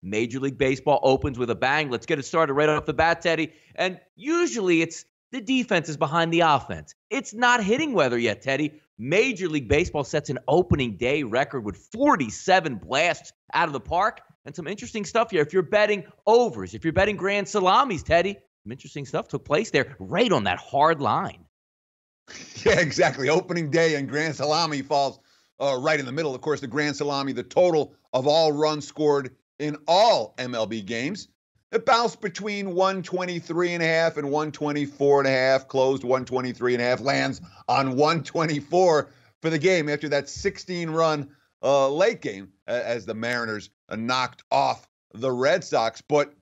Major League Baseball opens with a bang. Let's get it started right off the bat, Teddy. And usually it's the defense is behind the offense. It's not hitting weather yet, Teddy. Major League Baseball sets an opening day record with 47 blasts out of the park. And some interesting stuff here. If you're betting overs, if you're betting grand salamis, Teddy, some interesting stuff took place there right on that hard line. Yeah, exactly. Opening day and grand salami falls right in the middle. Of course, the grand salami, the total of all runs scored in all MLB games. It bounced between 123.5 and 124.5, closed 123.5, lands on 124 for the game after that 16-run late game as the Mariners knocked off the Red Sox. But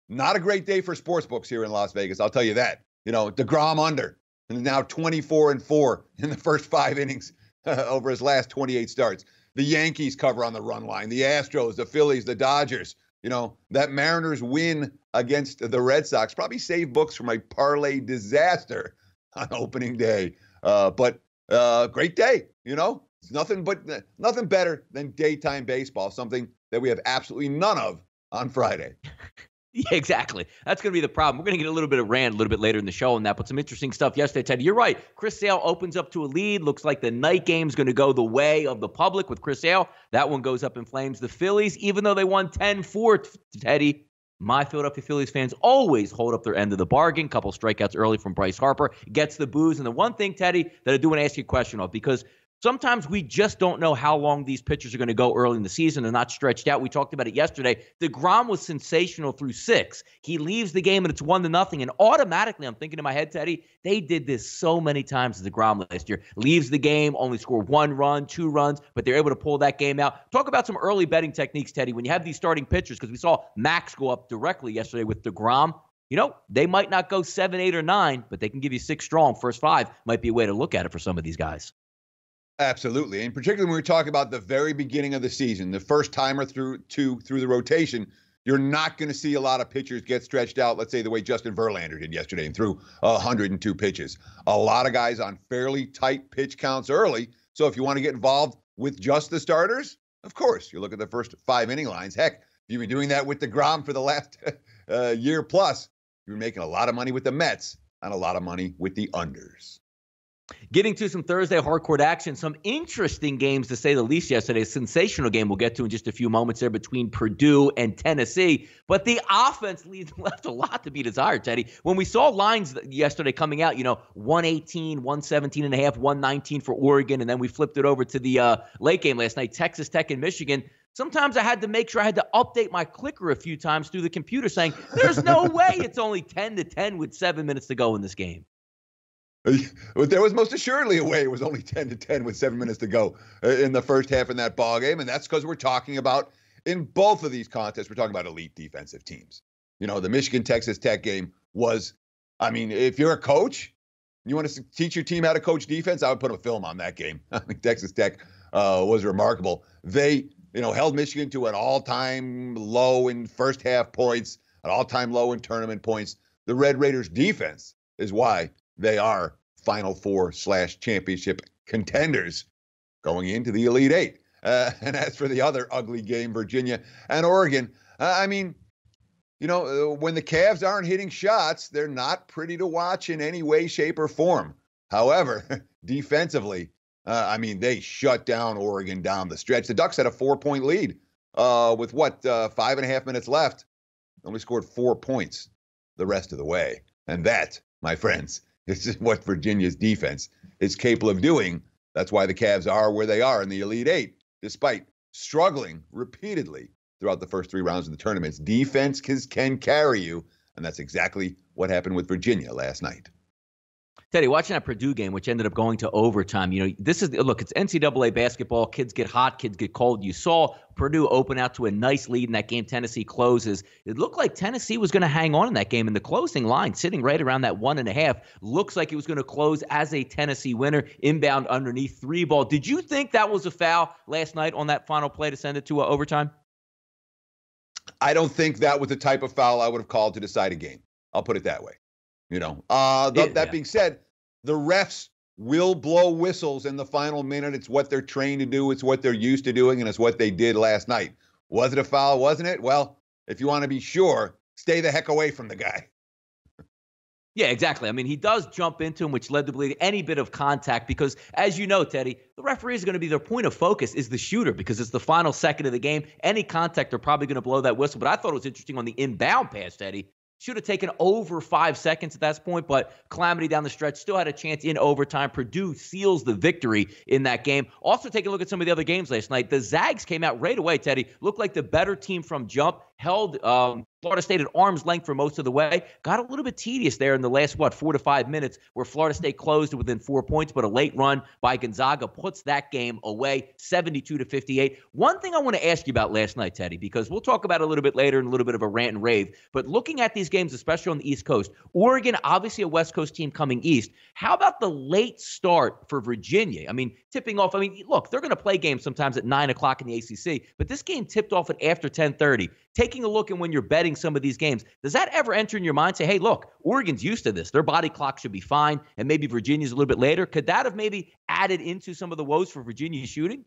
not a great day for sportsbooks here in Las Vegas, I'll tell you that. You know, DeGrom under, and now 24-4 in the first 5 innings over his last 28 starts. The Yankees cover on the run line. The Astros, the Phillies, the Dodgers. You know, that Mariners win against the Red Sox probably saved books from a parlay disaster on opening day. But great day, you know. It's nothing better than daytime baseball, something that we have absolutely none of on Friday. Yeah, exactly. That's going to be the problem. We're going to get a little bit of rant a little bit later in the show on that, but some interesting stuff yesterday, Ted. You're right. Chris Sale opens up to a lead. Looks like the night game's going to go the way of the public with Chris Sale. That one goes up in flames. The Phillies, even though they won 10-4, Teddy, my Philadelphia Phillies fans always hold up their end of the bargain. Couple strikeouts early from Bryce Harper. Gets the booze. And the one thing, Teddy, that I do want to ask you a question of, because sometimes we just don't know how long these pitchers are going to go early in the season. They're not stretched out. We talked about it yesterday. DeGrom was sensational through 6. He leaves the game and it's 1-0. And automatically, I'm thinking in my head, Teddy, they did this so many times as DeGrom last year. Leaves the game, only scored 1 run, 2 runs, but they're able to pull that game out. Talk about some early betting techniques, Teddy, when you have these starting pitchers, because we saw Max go up directly yesterday with DeGrom. You know, they might not go 7, 8, or 9, but they can give you 6 strong. First 5 might be a way to look at it for some of these guys. Absolutely. And particularly when we're talking about the very beginning of the season, the first timer through the rotation, you're not going to see a lot of pitchers get stretched out, let's say the way Justin Verlander did yesterday and threw 102 pitches. A lot of guys on fairly tight pitch counts early. So if you want to get involved with just the starters, of course, you look at the first 5 inning lines. Heck, you've been doing that with DeGrom for the last year plus. You're making a lot of money with the Mets and a lot of money with the unders. Getting to some Thursday hardcourt action, some interesting games to say the least yesterday. A sensational game we'll get to in just a few moments there between Purdue and Tennessee. But the offense left a lot to be desired, Teddy. When we saw lines yesterday coming out, 118, 117.5, 119 for Oregon, and then we flipped it over to the late game last night, Texas Tech and Michigan. Sometimes I had to make sure I had to update my clicker a few times through the computer saying, there's no way it's only 10-10 with 7 minutes to go in this game. But there was most assuredly a way it was only 10-10 with 7 minutes to go in the first half in that ball game. And that's because we're talking about, in both of these contests, we're talking about elite defensive teams. You know, the Michigan-Texas Tech game was, I mean, if you're a coach, you want to teach your team how to coach defense, I would put a film on that game. I mean, Texas Tech was remarkable. They, held Michigan to an all-time low in first half points, an all-time low in tournament points. The Red Raiders defense is why they are Final Four/championship contenders going into the Elite Eight. And as for the other ugly game, Virginia and Oregon, when the Cavs aren't hitting shots, they're not pretty to watch in any way, shape, or form. However, defensively, they shut down Oregon down the stretch. The Ducks had a 4-point lead with 5.5 minutes left. Only scored 4 points the rest of the way. And that, my friends, this is what Virginia's defense is capable of doing. That's why the Cavs are where they are in the Elite Eight, despite struggling repeatedly throughout the first 3 rounds of the tournaments. Defense can carry you, and that's exactly what happened with Virginia last night. Teddy, watching that Purdue game, which ended up going to overtime, it's NCAA basketball. Kids get hot, kids get cold. You saw Purdue open out to a nice lead in that game. Tennessee closes. It looked like Tennessee was going to hang on in that game. And the closing line, sitting right around that 1.5, looks like it was going to close as a Tennessee winner, inbound underneath 3-ball. Did you think that was a foul last night on that final play to send it to overtime? I don't think that was the type of foul I would have called to decide a game. I'll put it that way. That being said, the refs will blow whistles in the final minute. It's what they're trained to do. It's what they're used to doing, and it's what they did last night. Was it a foul? Wasn't it? Well, if you want to be sure, stay the heck away from the guy. Yeah, exactly. I mean, he does jump into him, which led to believe any bit of contact because, as you know, Teddy, the referee is going to be their point of focus is the shooter because it's the final second of the game. Any contact, they're probably going to blow that whistle. But I thought it was interesting on the inbound pass, Teddy. Should have taken over 5 seconds at that point, but Calamity down the stretch still had a chance in overtime. Purdue seals the victory in that game. Also, take a look at some of the other games last night. The Zags came out right away, Teddy. Looked like the better team from jump. Held Florida State at arm's length for most of the way. Got a little bit tedious there in the last, 4 to 5 minutes where Florida State closed within 4 points, but a late run by Gonzaga puts that game away 72-58. One thing I want to ask you about last night, Teddy, because we'll talk about it a little bit later in a little bit of a rant and rave, but looking at these games, especially on the East Coast, Oregon, obviously a West Coast team coming east. How about the late start for Virginia? I mean, tipping off, look, they're going to play games sometimes at 9 o'clock in the ACC, but this game tipped off at after 10:30. Taking a look at when you're betting some of these games, does that ever enter in your mind? Say, hey, look, Oregon's used to this. Their body clock should be fine, and maybe Virginia's a little bit later. Could that have maybe added into some of the woes for Virginia shooting?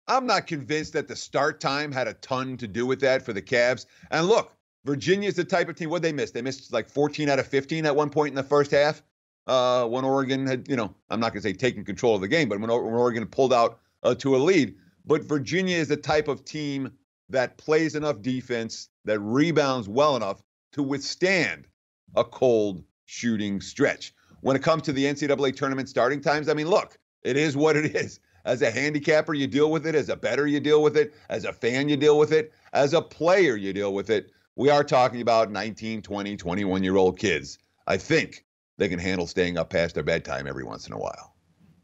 I'm not convinced that the start time had a ton to do with that for the Cavs. And look, Virginia's the type of team, what they missed? They missed like 14 out of 15 at one point in the first half when Oregon had, I'm not going to say taken control of the game, but when Oregon pulled out to a lead. But Virginia is the type of team that plays enough defense, that rebounds well enough to withstand a cold shooting stretch. When it comes to the NCAA tournament starting times, look, it is what it is. As a handicapper, you deal with it. As a bettor, you deal with it. As a fan, you deal with it. As a player, you deal with it. We are talking about 19, 20, 21-year-old kids. I think they can handle staying up past their bedtime every once in a while.